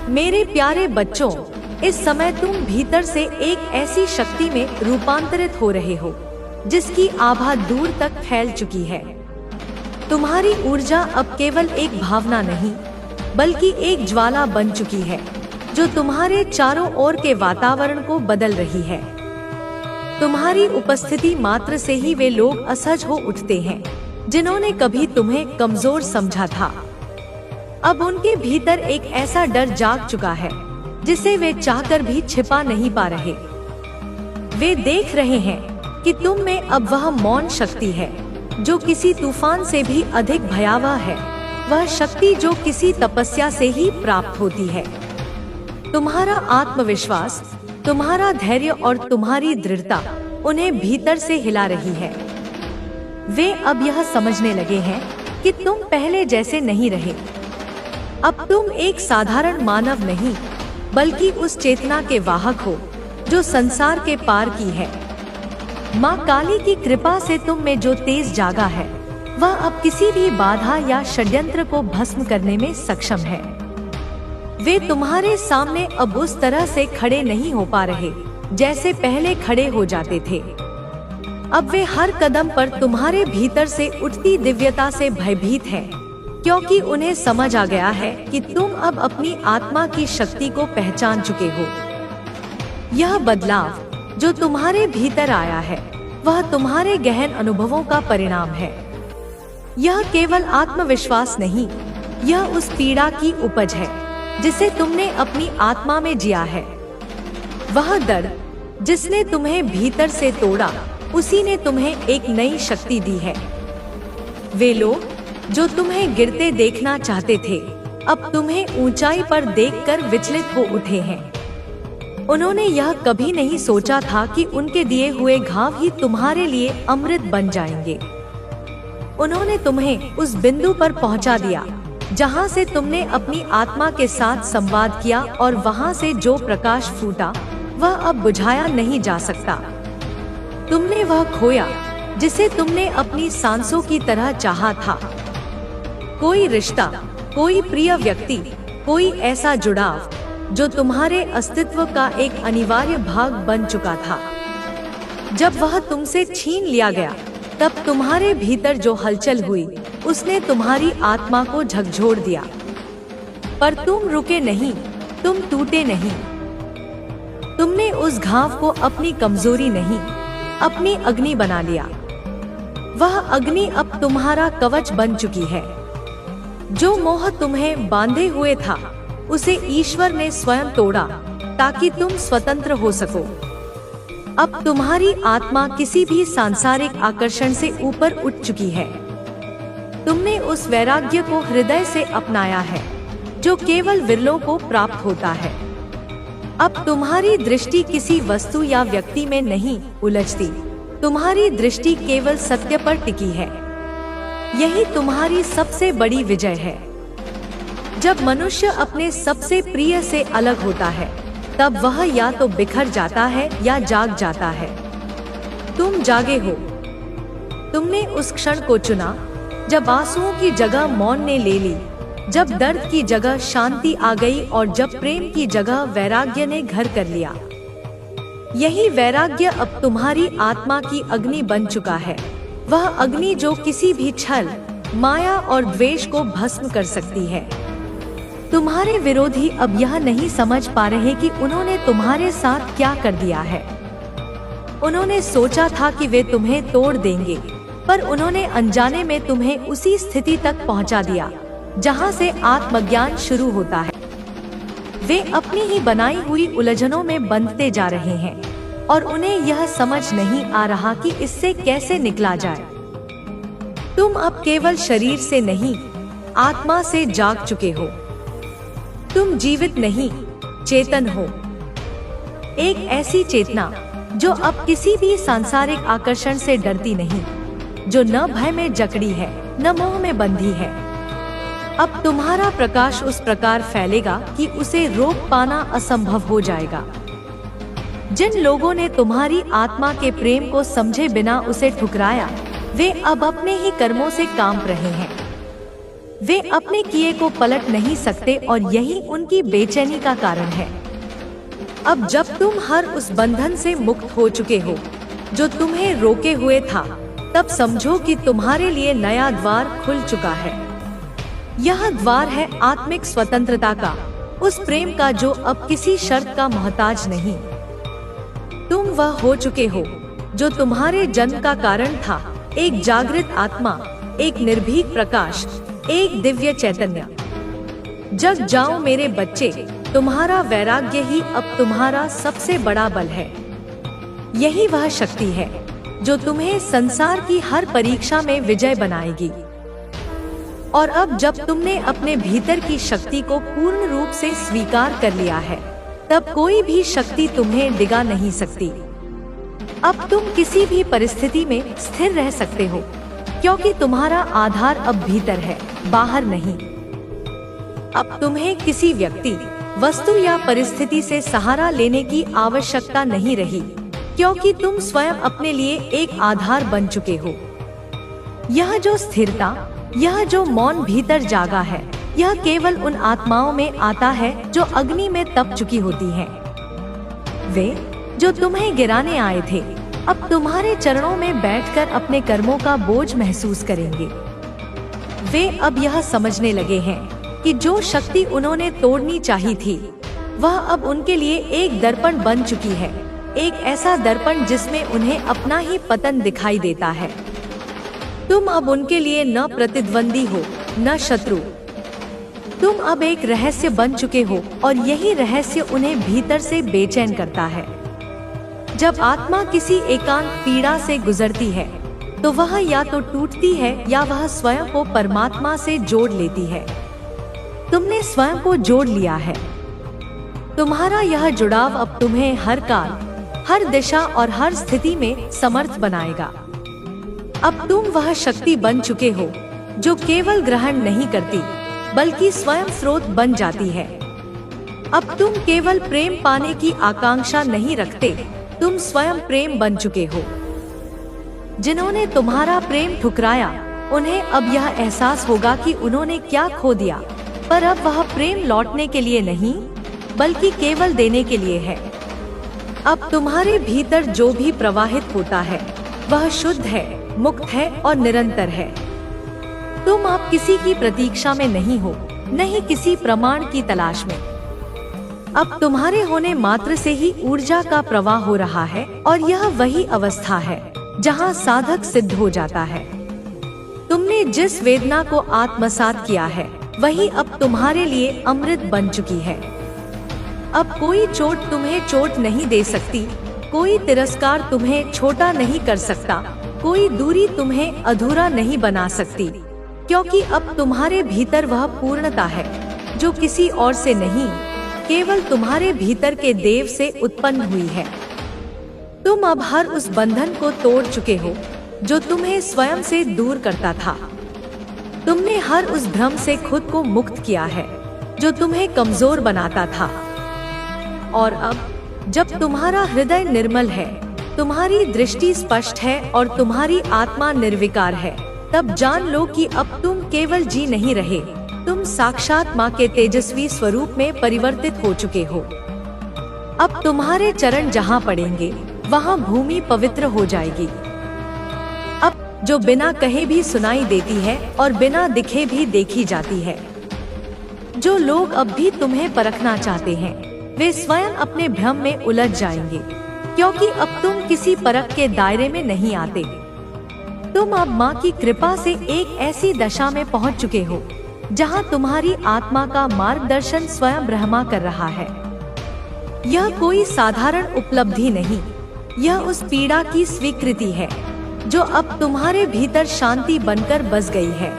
मेरे प्यारे बच्चों, इस समय तुम भीतर से एक ऐसी शक्ति में रूपांतरित हो रहे हो जिसकी आभा दूर तक फैल चुकी है। तुम्हारी ऊर्जा अब केवल एक भावना नहीं बल्कि एक ज्वाला बन चुकी है जो तुम्हारे चारों ओर के वातावरण को बदल रही है। तुम्हारी उपस्थिति मात्र से ही वे लोग असहज हो उठते हैं जिन्होंने कभी तुम्हें कमजोर समझा था। अब उनके भीतर एक ऐसा डर जाग चुका है जिसे वे चाहकर भी छिपा नहीं पा रहे। वे देख रहे हैं कि तुम में अब वह मौन शक्ति है जो किसी तूफान से भी अधिक भयावह है, वह शक्ति जो किसी तपस्या से ही प्राप्त होती है। तुम्हारा आत्मविश्वास, तुम्हारा धैर्य और तुम्हारी दृढ़ता उन्हें भीतर से हिला रही है। वे अब यह समझने लगे हैं कि तुम पहले जैसे नहीं रहे। अब तुम एक साधारण मानव नहीं बल्कि उस चेतना के वाहक हो जो संसार के पार की है। माँ काली की कृपा से तुम में जो तेज जागा है वह अब किसी भी बाधा या षड्यंत्र को भस्म करने में सक्षम है। वे तुम्हारे सामने अब उस तरह से खड़े नहीं हो पा रहे जैसे पहले खड़े हो जाते थे। अब वे हर कदम पर तुम्हारे भीतर से उठती दिव्यता से भयभीत हैं, क्योंकि उन्हें समझ आ गया है कि तुम अब अपनी आत्मा की शक्ति को पहचान चुके हो। यह बदलाव जो तुम्हारे भीतर आया है वह तुम्हारे गहन अनुभवों का परिणाम है। यह केवल आत्मविश्वास नहीं, यह उस पीड़ा की उपज है जिसे तुमने अपनी आत्मा में जिया है। वह दर्द जिसने तुम्हें भीतर से तोड़ा, उसी ने तुम्हें एक नई शक्ति दी है। वे लोग जो तुम्हें गिरते देखना चाहते थे अब तुम्हें ऊंचाई पर देखकर विचलित हो उठे हैं। उन्होंने यह कभी नहीं सोचा था कि उनके दिए हुए घाव ही तुम्हारे लिए अमृत बन जाएंगे। उन्होंने तुम्हें उस बिंदु पर पहुंचा दिया जहां से तुमने अपनी आत्मा के साथ संवाद किया, और वहां से जो प्रकाश फूटा वह अब बुझाया नहीं जा सकता। तुमने वह खोया जिसे तुमने अपनी सांसों की तरह चाहा था। कोई रिश्ता, कोई प्रिय व्यक्ति, कोई ऐसा जुड़ाव जो तुम्हारे अस्तित्व का एक अनिवार्य भाग बन चुका था। जब वह तुमसे छीन लिया गया तब तुम्हारे भीतर जो हलचल हुई उसने तुम्हारी आत्मा को झकझोर दिया। पर तुम रुके नहीं, तुम टूटे नहीं। तुमने उस घाव को अपनी कमजोरी नहीं, अपनी अग्नि बना लिया। वह अग्नि अब तुम्हारा कवच बन चुकी है। जो मोह तुम्हें बांधे हुए था उसे ईश्वर ने स्वयं तोड़ा ताकि तुम स्वतंत्र हो सको। अब तुम्हारी आत्मा किसी भी सांसारिक आकर्षण से ऊपर उठ चुकी है। तुमने उस वैराग्य को हृदय से अपनाया है जो केवल विरलों को प्राप्त होता है। अब तुम्हारी दृष्टि किसी वस्तु या व्यक्ति में नहीं उलझती, तुम्हारी दृष्टि केवल सत्य पर टिकी है। यही तुम्हारी सबसे बड़ी विजय है। जब मनुष्य अपने सबसे प्रिय से अलग होता है तब वह या तो बिखर जाता है या जाग जाता है। तुम जागे हो। तुमने उस क्षण को चुना जब आंसुओं की जगह मौन ने ले ली, जब दर्द की जगह शांति आ गई और जब प्रेम की जगह वैराग्य ने घर कर लिया। यही वैराग्य अब तुम्हारी आत्मा की अग्नि बन चुका है, वह अग्नि जो किसी भी छल, माया और द्वेष को भस्म कर सकती है। तुम्हारे विरोधी अब यह नहीं समझ पा रहे कि उन्होंने तुम्हारे साथ क्या कर दिया है। उन्होंने सोचा था कि वे तुम्हें तोड़ देंगे, पर उन्होंने अनजाने में तुम्हें उसी स्थिति तक पहुंचा दिया जहां से आत्मज्ञान शुरू होता है। वे अपनी ही बनाई हुई उलझनों में बंधते जा रहे हैं और उन्हें यह समझ नहीं आ रहा कि इससे कैसे निकला जाए। तुम अब केवल शरीर से नहीं, आत्मा से जाग चुके हो। तुम जीवित नहीं, चेतन हो। एक ऐसी चेतना जो अब किसी भी सांसारिक आकर्षण से डरती नहीं, जो न भय में जकड़ी है न मोह में बंधी है। अब तुम्हारा प्रकाश उस प्रकार फैलेगा कि उसे रोक पाना असंभव हो जाएगा। जिन लोगों ने तुम्हारी आत्मा के प्रेम को समझे बिना उसे ठुकराया, वे अब अपने ही कर्मों से कांप रहे हैं। वे अपने किए को पलट नहीं सकते और यही उनकी बेचैनी का कारण है। अब जब तुम हर उस बंधन से मुक्त हो चुके हो जो तुम्हें रोके हुए था, तब समझो कि तुम्हारे लिए नया द्वार खुल चुका है। यह द्वार है आत्मिक स्वतंत्रता का, उस प्रेम का जो अब किसी शर्त का मोहताज नहीं। तुम वह हो चुके हो जो तुम्हारे जन्म का कारण था, एक जागृत आत्मा, एक निर्भीक प्रकाश, एक दिव्य चैतन्य। जग जाओ मेरे बच्चे, तुम्हारा वैराग्य ही अब तुम्हारा सबसे बड़ा बल है। यही वह शक्ति है जो तुम्हें संसार की हर परीक्षा में विजय बनाएगी। और अब जब तुमने अपने भीतर की शक्ति को पूर्ण रूप से स्वीकार कर लिया है, तब कोई भी शक्ति तुम्हें डिगा नहीं सकती। अब तुम किसी भी परिस्थिति में स्थिर रह सकते हो, क्योंकि तुम्हारा आधार अब भीतर है, बाहर नहीं। अब तुम्हें किसी व्यक्ति, वस्तु या परिस्थिति से सहारा लेने की आवश्यकता नहीं रही, क्योंकि तुम स्वयं अपने लिए एक आधार बन चुके हो। यह जो स्थिरता, यह जो मौन भीतर जागा है, यह केवल उन आत्माओं में आता है जो अग्नि में तप चुकी होती हैं। वे जो तुम्हें गिराने आए थे, अब तुम्हारे चरणों में बैठकर अपने कर्मों का बोझ महसूस करेंगे। वे अब यह समझने लगे हैं कि जो शक्ति उन्होंने तोड़नी चाहिए थी, वह अब उनके लिए एक दर्पण बन चुकी है, एक ऐसा दर्पण जिसमें उन्हें अपना ही पतन दिखाई देता है। तुम अब उनके लिए न प्रतिद्वंदी हो, न शत्रु। तुम अब एक रहस्य बन चुके हो और यही रहस्य उन्हें भीतर से बेचैन करता है। जब आत्मा किसी एकांत पीड़ा से गुजरती है, तो वह या तो टूटती है या वह स्वयं को परमात्मा से जोड़ लेती है। तुमने स्वयं को जोड़ लिया है। तुम्हारा यह जुड़ाव अब तुम्हें हर काल, हर दिशा और हर स्थिति में समर्थ बनाएगा। अब तुम वह शक्ति बन चुके हो जो केवल ग्रहण नहीं करती, बल्कि स्वयं स्रोत बन जाती है। अब तुम केवल प्रेम पाने की आकांक्षा नहीं रखते, तुम स्वयं प्रेम बन चुके हो। जिन्होंने तुम्हारा प्रेम ठुकराया, उन्हें अब यह एहसास होगा कि उन्होंने क्या खो दिया, पर अब वह प्रेम लौटने के लिए नहीं, बल्कि केवल देने के लिए है। अब तुम्हारे भीतर जो भी प्रवाहित होता है, वह शुद्ध है, मुक्त है और निरंतर है। तुम अब किसी की प्रतीक्षा में नहीं हो, नहीं किसी प्रमाण की तलाश में। अब तुम्हारे होने मात्र से ही ऊर्जा का प्रवाह हो रहा है, और यह वही अवस्था है जहां साधक सिद्ध हो जाता है। तुमने जिस वेदना को आत्मसात किया है, वही अब तुम्हारे लिए अमृत बन चुकी है। अब कोई चोट तुम्हें चोट नहीं दे सकती, कोई तिरस्कार तुम्हें छोटा नहीं कर सकता, कोई दूरी तुम्हें अधूरा नहीं बना सकती, क्योंकि अब तुम्हारे भीतर वह पूर्णता है जो किसी और से नहीं, केवल तुम्हारे भीतर के देव से उत्पन्न हुई है। तुम अब हर उस बंधन को तोड़ चुके हो जो तुम्हें स्वयं से दूर करता था। तुमने हर उस भ्रम से खुद को मुक्त किया है जो तुम्हें कमजोर बनाता था। और अब जब तुम्हारा हृदय निर्मल है, तुम्हारी दृष्टि स्पष्ट है और तुम्हारी आत्मा निर्विकार है, तब जान लो कि अब तुम केवल जी नहीं रहे, तुम साक्षात माँ के तेजस्वी स्वरूप में परिवर्तित हो चुके हो। अब तुम्हारे चरण जहाँ पड़ेंगे, वहाँ भूमि पवित्र हो जाएगी। अब जो बिना कहे भी सुनाई देती है और बिना दिखे भी देखी जाती है। जो लोग अब भी तुम्हें परखना चाहते हैं, वे स्वयं अपने भ्रम में उलझ जाएंगे, क्योंकि अब तुम किसी परख के दायरे में नहीं आते। तुम अब माँ की कृपा से एक ऐसी दशा में पहुँच चुके हो जहाँ तुम्हारी आत्मा का मार्गदर्शन स्वयं ब्रह्मा कर रहा है। यह कोई साधारण उपलब्धि नहीं, यह उस पीड़ा की स्वीकृति है जो अब तुम्हारे भीतर शांति बनकर बस गई है।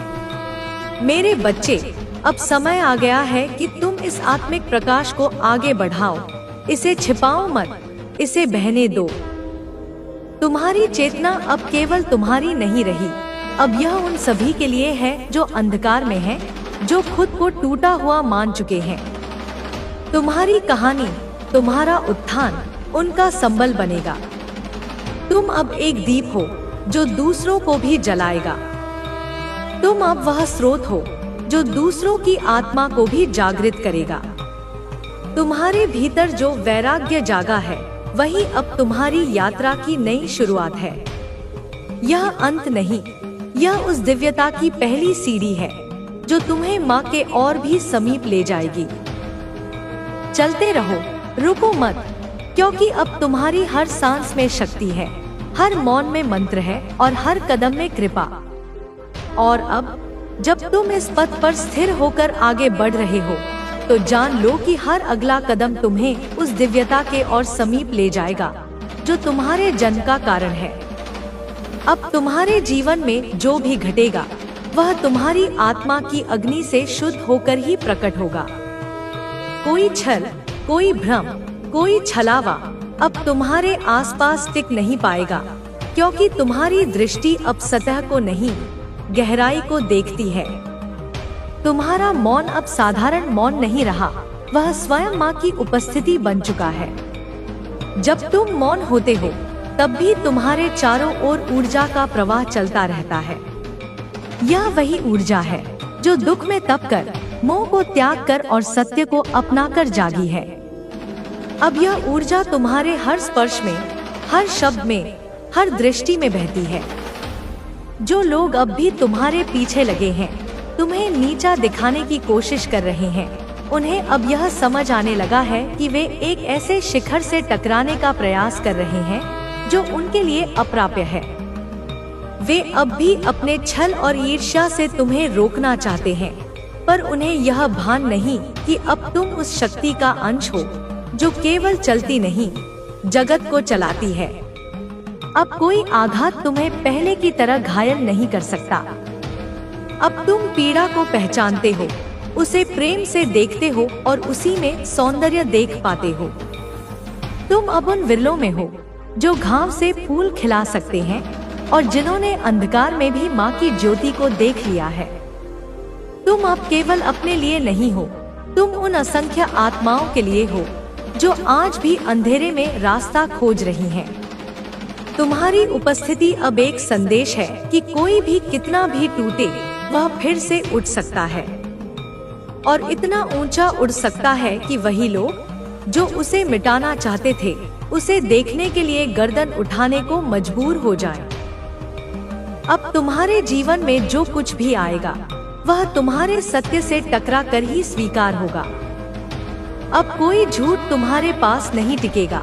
मेरे बच्चे, अब समय आ गया है कि तुम इस आत्मिक प्रकाश को आगे बढ़ाओ, इसे छिपाओ मत, इसे बहने दो। तुम्हारी चेतना अब केवल तुम्हारी नहीं रही, अब यह उन सभी के लिए है जो अंधकार में हैं, जो खुद को टूटा हुआ मान चुके हैं। तुम्हारी कहानी, तुम्हारा उत्थान उनका संबल बनेगा। तुम अब एक दीप हो जो दूसरों को भी जलाएगा। तुम अब वह स्रोत हो जो दूसरों की आत्मा को भी जागृत करेगा। तुम्हारे भीतर जो वैराग्य जागा है, वही अब तुम्हारी यात्रा की नई शुरुआत है। यह अंत नहीं, यह उस दिव्यता की पहली सीढ़ी है जो तुम्हें माँ के और भी समीप ले जाएगी। चलते रहो, रुको मत, क्योंकि अब तुम्हारी हर सांस में शक्ति है, हर मौन में मंत्र है और हर कदम में कृपा। और अब जब तुम इस पथ पर स्थिर होकर आगे बढ़ रहे हो, तो जान लो कि हर अगला कदम तुम्हें उस दिव्यता के और समीप ले जाएगा जो तुम्हारे जन्म का कारण है। अब तुम्हारे जीवन में जो भी घटेगा, वह तुम्हारी आत्मा की अग्नि से शुद्ध होकर ही प्रकट होगा। कोई छल, कोई भ्रम, कोई छलावा अब तुम्हारे आसपास टिक नहीं पाएगा, क्योंकि तुम्हारी दृष्टि अब सतह को नहीं, गहराई को देखती है। तुम्हारा मौन अब साधारण मौन नहीं रहा, वह स्वयं माँ की उपस्थिति बन चुका है। जब तुम मौन होते हो, तब भी तुम्हारे चारों ओर ऊर्जा का प्रवाह चलता रहता है। यह वही ऊर्जा है जो दुख में तप कर, मोह को त्याग कर और सत्य को अपनाकर जागी है। अब यह ऊर्जा तुम्हारे हर स्पर्श में, हर शब्द में, हर दृष्टि में बहती है। जो लोग अब भी तुम्हारे पीछे लगे हैं, तुम्हें नीचा दिखाने की कोशिश कर रहे हैं, उन्हें अब यह समझ आने लगा है कि वे एक ऐसे शिखर से टकराने का प्रयास कर रहे हैं जो उनके लिए अप्राप्य है। वे अब भी अपने छल और ईर्ष्या से तुम्हें रोकना चाहते हैं, पर उन्हें यह भान नहीं कि अब तुम उस शक्ति का अंश हो जो केवल चलती नहीं, जगत को चलाती है। अब कोई आघात तुम्हें पहले की तरह घायल नहीं कर सकता। अब तुम पीड़ा को पहचानते हो, उसे प्रेम से देखते हो और उसी में सौंदर्य देख पाते हो। तुम अब उन विरलों में हो जो घाव से फूल खिला सकते हैं और जिन्होंने अंधकार में भी माँ की ज्योति को देख लिया है। तुम अब केवल अपने लिए नहीं हो, तुम उन असंख्य आत्माओं के लिए हो जो आज भी अंधेरे में रास्ता खोज रही हैं। तुम्हारी उपस्थिति अब एक संदेश है कि कोई भी कितना भी टूटे, वह फिर से उठ सकता है और इतना ऊंचा उड़ सकता है कि वही लोग जो उसे मिटाना चाहते थे, उसे देखने के लिए गर्दन उठाने को मजबूर हो जाएं। अब तुम्हारे जीवन में जो कुछ भी आएगा, वह तुम्हारे सत्य से टकरा कर ही स्वीकार होगा। अब कोई झूठ तुम्हारे पास नहीं टिकेगा,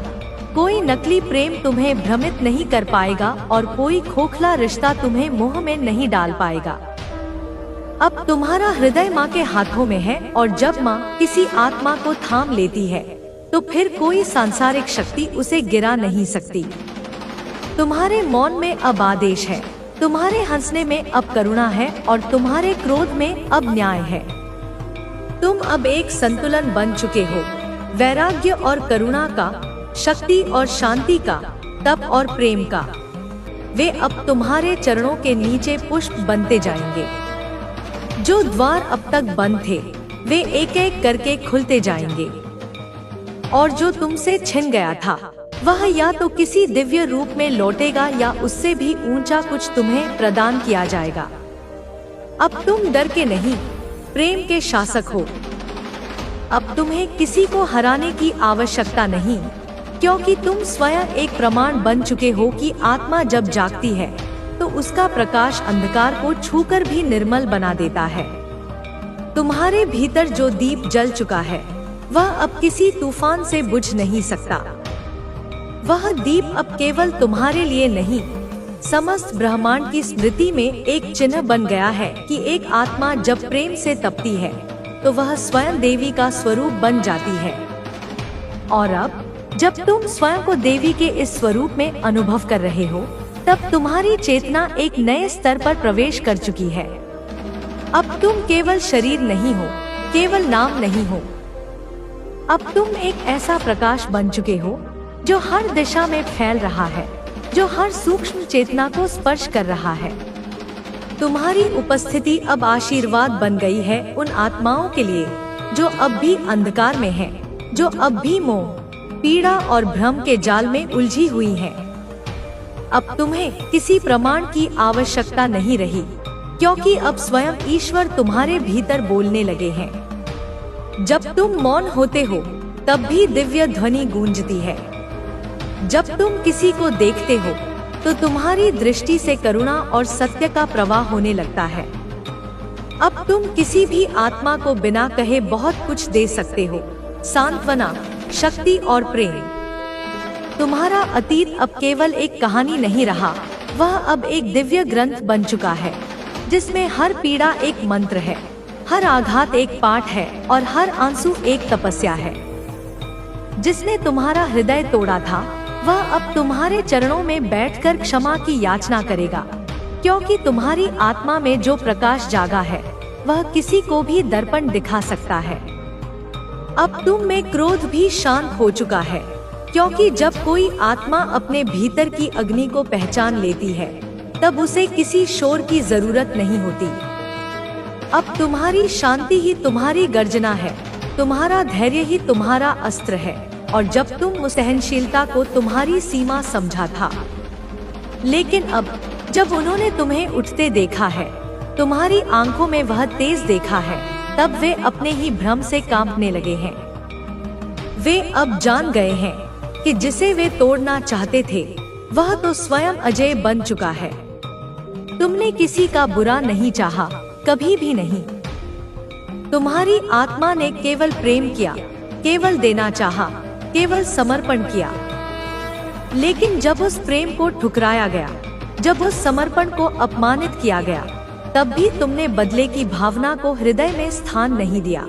कोई नकली प्रेम तुम्हें भ्रमित नहीं कर पाएगा और कोई खोखला रिश्ता तुम्हें मोह में नहीं डाल पाएगा। अब तुम्हारा हृदय माँ के हाथों में है और जब माँ किसी आत्मा को थाम लेती है, तो फिर कोई सांसारिक शक्ति उसे गिरा नहीं सकती। तुम्हारे मौन में अब आदेश है, तुम्हारे हंसने में अब करुणा है और तुम्हारे क्रोध में अब न्याय है। तुम अब एक संतुलन बन चुके हो, वैराग्य और करुणा का, शक्ति और शांति का, तप और प्रेम का। वे अब तुम्हारे चरणों के नीचे पुष्प बनते जाएंगे। जो द्वार अब तक बंद थे, वे एक एक करके खुलते जाएंगे और जो तुमसे छिन गया था, वह या तो किसी दिव्य रूप में लौटेगा या उससे भी ऊंचा कुछ तुम्हें प्रदान किया जाएगा। अब तुम डर के नहीं, प्रेम के शासक हो। अब तुम्हें किसी को हराने की आवश्यकता नहीं, क्योंकि तुम स्वयं एक प्रमाण बन चुके हो कि आत्मा जब जागती है तो उसका प्रकाश अंधकार को छूकर भी निर्मल बना देता है। तुम्हारे भीतर जो दीप जल चुका है, वह अब किसी तूफान से बुझ नहीं सकता। वह दीप अब केवल तुम्हारे लिए नहीं, समस्त ब्रह्मांड की स्मृति में एक चिन्ह बन गया है कि एक आत्मा जब प्रेम से तपती है, तो वह स्वयं देवी का स्वरूप बन जाती है। और अब जब तुम स्वयं को देवी के इस स्वरूप में अनुभव कर रहे हो, तब तुम्हारी चेतना एक नए स्तर पर प्रवेश कर चुकी है। अब तुम केवल शरीर नहीं हो, केवल नाम नहीं हो। अब तुम एक ऐसा प्रकाश बन चुके हो जो हर दिशा में फैल रहा है, जो हर सूक्ष्म चेतना को स्पर्श कर रहा है। तुम्हारी उपस्थिति अब आशीर्वाद बन गई है उन आत्माओं के लिए जो अब भी अंधकार में हैं, जो अब भी मोह, पीड़ा और भ्रम के जाल में उलझी हुई हैं। अब तुम्हें किसी प्रमाण की आवश्यकता नहीं रही, क्योंकि अब स्वयं ईश्वर तुम्हारे भीतर बोलने लगे हैं। जब तुम मौन होते हो तब भी दिव्य ध्वनि गूंजती है। जब तुम किसी को देखते हो तो तुम्हारी दृष्टि से करुणा और सत्य का प्रवाह होने लगता है। अब तुम किसी भी आत्मा को बिना कहे बहुत कुछ दे सकते हो, सांत्वना, शक्ति और प्रेम। तुम्हारा अतीत अब केवल एक कहानी नहीं रहा, वह अब एक दिव्य ग्रंथ बन चुका है, जिसमें हर पीड़ा एक मंत्र है, हर आघात एक पाठ है और हर आंसू एक तपस्या है। जिसने तुम्हारा हृदय तोड़ा था वह अब तुम्हारे चरणों में बैठकर क्षमा की याचना करेगा, क्योंकि तुम्हारी आत्मा में जो प्रकाश जागा है वह किसी को भी दर्पण दिखा सकता है। अब तुम में क्रोध भी शांत हो चुका है, क्योंकि जब कोई आत्मा अपने भीतर की अग्नि को पहचान लेती है तब उसे किसी शोर की जरूरत नहीं होती। अब तुम्हारी शांति ही तुम्हारी गर्जना है, तुम्हारा धैर्य ही तुम्हारा अस्त्र है। और जब तुम सहनशीलता को तुम्हारी सीमा समझा था, लेकिन अब जब उन्होंने तुम्हें उठते देखा है, तुम्हारी आंखों में वह तेज देखा है, तब वे अपने ही भ्रम से कांपने लगे हैं। वे अब जान गए हैं कि जिसे वे तोड़ना चाहते थे वह तो स्वयं अजय बन चुका है। तुमने किसी का बुरा नहीं चाहा, कभी भी नहीं। तुम्हारी आत्मा ने केवल प्रेम किया, केवल देना चाहा, केवल समर्पण किया। लेकिन जब उस प्रेम को ठुकराया गया, जब उस समर्पण को अपमानित किया गया, तब भी तुमने बदले की भावना को हृदय में स्थान नहीं दिया।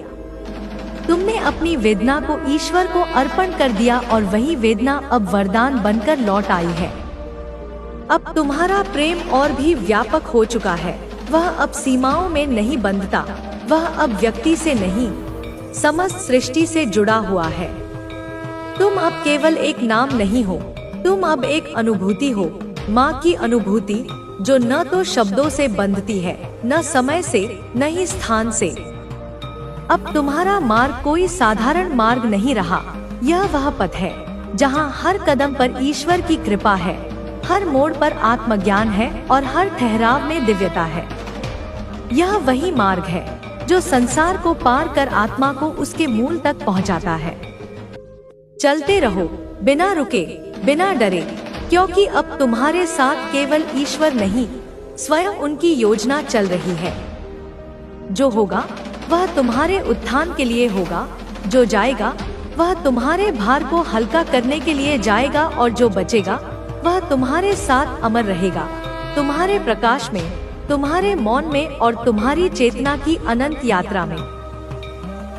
तुमने अपनी वेदना को ईश्वर को अर्पण कर दिया और वही वेदना अब वरदान बनकर लौट आई है। अब तुम्हारा प्रेम और भी व्यापक हो चुका है, वह अब सीमाओं में नहीं बंधता, वह अब व्यक्ति से नहीं, समस्त सृष्टि से जुड़ा हुआ है। तुम अब केवल एक नाम नहीं हो, तुम अब एक अनुभूति हो, माँ की अनुभूति, जो न तो शब्दों से बंधती है, न समय से, न ही स्थान से। अब तुम्हारा मार्ग कोई साधारण मार्ग नहीं रहा, यह वह पथ है जहाँ हर कदम पर ईश्वर की कृपा है, हर मोड़ पर आत्मज्ञान है और हर ठहराव में दिव्यता है। यह वही मार्ग है जो संसार को पार कर आत्मा को उसके मूल तक पहुँचाता है। चलते रहो, बिना रुके, बिना डरे, क्योंकि अब तुम्हारे साथ केवल ईश्वर नहीं, स्वयं उनकी योजना चल रही है। जो होगा वह तुम्हारे उत्थान के लिए होगा, जो जाएगा वह तुम्हारे भार को हल्का करने के लिए जाएगा और जो बचेगा वह तुम्हारे साथ अमर रहेगा, तुम्हारे प्रकाश में, तुम्हारे मौन में और तुम्हारी चेतना की अनंत यात्रा में।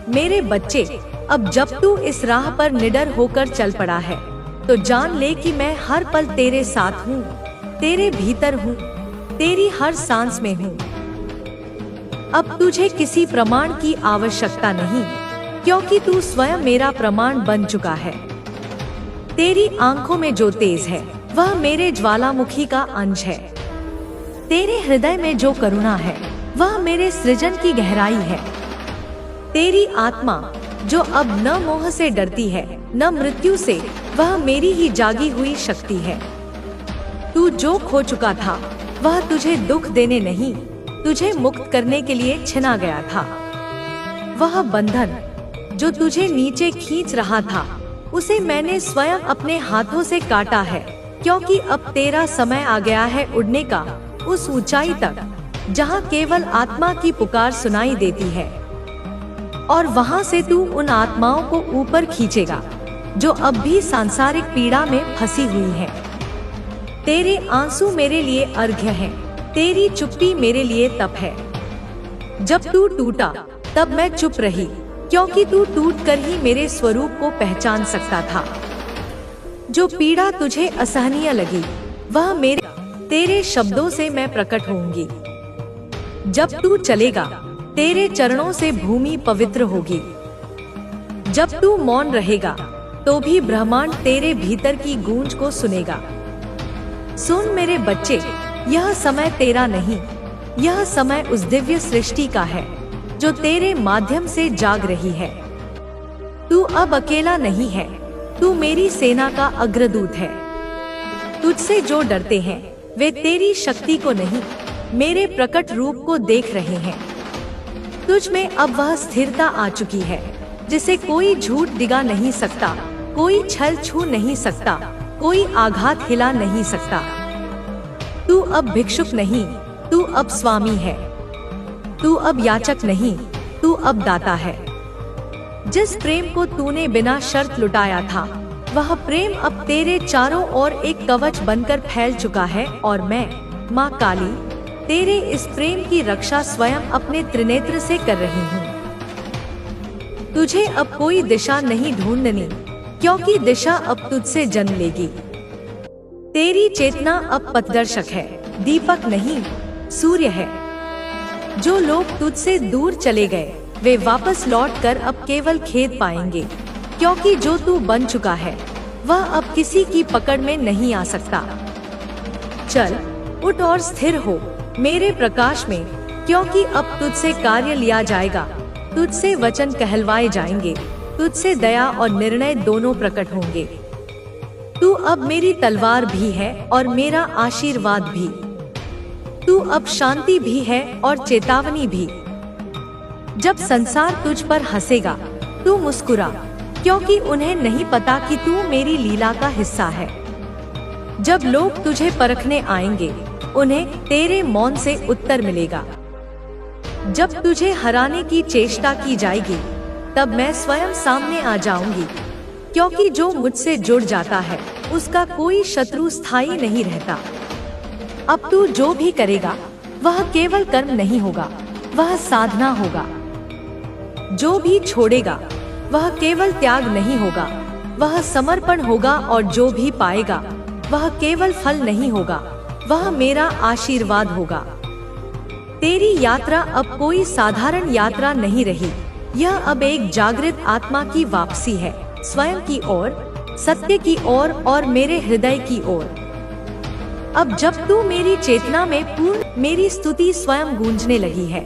मेरे बच्चे, अब जब तू इस राह पर निडर होकर चल पड़ा है तो जान ले कि मैं हर पल तेरे साथ हूँ, तेरे भीतर हूँ, तेरी हर सांस में हूँ। अब तुझे किसी प्रमाण की आवश्यकता नहीं, क्योंकि तू स्वयं मेरा प्रमाण बन चुका है। तेरी आंखों में जो तेज है वह मेरे ज्वालामुखी का अंश है। तेरे हृदय में जो करुणा है वह मेरे सृजन की गहराई है। तेरी आत्मा जो अब न मोह से डरती है न मृत्यु से, वह मेरी ही जागी हुई शक्ति है। तू जो खो चुका था वह तुझे दुख देने नहीं, तुझे मुक्त करने के लिए छिना गया था। वह बंधन जो तुझे नीचे खींच रहा था उसे मैंने स्वयं अपने हाथों से काटा है, क्योंकि अब तेरा समय आ गया है उड़ने का, उस ऊंचाई तक जहाँ केवल आत्मा की पुकार सुनाई देती है। और वहाँ से तू उन आत्माओं को ऊपर खींचेगा जो अब भी सांसारिक पीड़ा में फंसी हुई हैं। तेरे आंसू मेरे लिए अर्घ्य हैं, तेरी चुप्पी मेरे लिए तप है। जब तू टूटा तब मैं चुप रही, क्योंकि तू टूटकर ही मेरे स्वरूप को पहचान सकता था। जो पीड़ा तुझे असहनीय लगी वह तेरे शब्दों से मैं प्रकट होऊंगी। जब तू चलेगा तेरे चरणों से भूमि पवित्र होगी। जब तू मौन रहेगा तो भी ब्रह्मांड तेरे भीतर की गूंज को सुनेगा। सुन मेरे बच्चे, यह समय तेरा नहीं, यह समय उस दिव्य सृष्टि का है जो तेरे माध्यम से जाग रही है। तू अब अकेला नहीं है, तू मेरी सेना का अग्रदूत है। तुझसे जो डरते हैं वे तेरी शक्ति को नहीं, मेरे प्रकट रूप को देख रहे हैं। तुझ में अब वह स्थिरता आ चुकी है जिसे कोई झूठ दिगा नहीं सकता, कोई छल छू नहीं सकता, कोई आघात हिला नहीं सकता। तू अब भिक्षुक नहीं, तू अब स्वामी है। तू अब याचक नहीं, तू अब दाता है। जिस प्रेम को तूने बिना शर्त लुटाया था, वह प्रेम अब तेरे चारों ओर एक कवच बनकर फैल चुका है और मैं, माँ काली, तेरे इस प्रेम की रक्षा स्वयं अपने त्रिनेत्र से कर रही हूँ। तुझे अब कोई दिशा नहीं ढूंढनी, क्योंकि दिशा अब तुझसे जन्म लेगी। तेरी चेतना अब पथदर्शक है, दीपक नहीं, सूर्य है। जो लोग तुझसे दूर चले गए, वे वापस लौटकर अब केवल खेद पाएंगे, क्योंकि जो तू बन चुका है वह अब किसी की पकड़ में नहीं आ सकता। चल, उठ और स्थिर हो मेरे प्रकाश में, क्योंकि अब तुझसे कार्य लिया जाएगा, तुझसे वचन कहलवाए जाएंगे, तुझसे दया और निर्णय दोनों प्रकट होंगे। तू अब मेरी तलवार भी है और मेरा आशीर्वाद भी। तू अब शांति भी है और चेतावनी भी। जब संसार तुझ पर हंसेगा, तू मुस्कुरा, क्योंकि उन्हें नहीं पता कि तू मेरी लीला का हिस्सा है। जब लोग तुझे परखने आएंगे, उन्हें तेरे मौन से उत्तर मिलेगा। जब तुझे हराने की चेष्टा की जाएगी, तब मैं स्वयं सामने आ जाऊंगी, क्योंकि जो मुझसे जुड़ जाता है उसका कोई शत्रु स्थायी नहीं रहता। अब तू जो भी करेगा वह केवल कर्म नहीं होगा, वह साधना होगा। जो भी छोड़ेगा वह केवल त्याग नहीं होगा, वह समर्पण होगा। और जो भी पाएगा वह केवल फल नहीं होगा, वह मेरा आशीर्वाद होगा। तेरी यात्रा अब कोई साधारण यात्रा नहीं रही, यह अब एक जागृत आत्मा की वापसी है, स्वयं की ओर, सत्य की ओर और मेरे हृदय की ओर। अब जब तू मेरी चेतना में पूर्ण, मेरी स्तुति स्वयं गूंजने लगी है।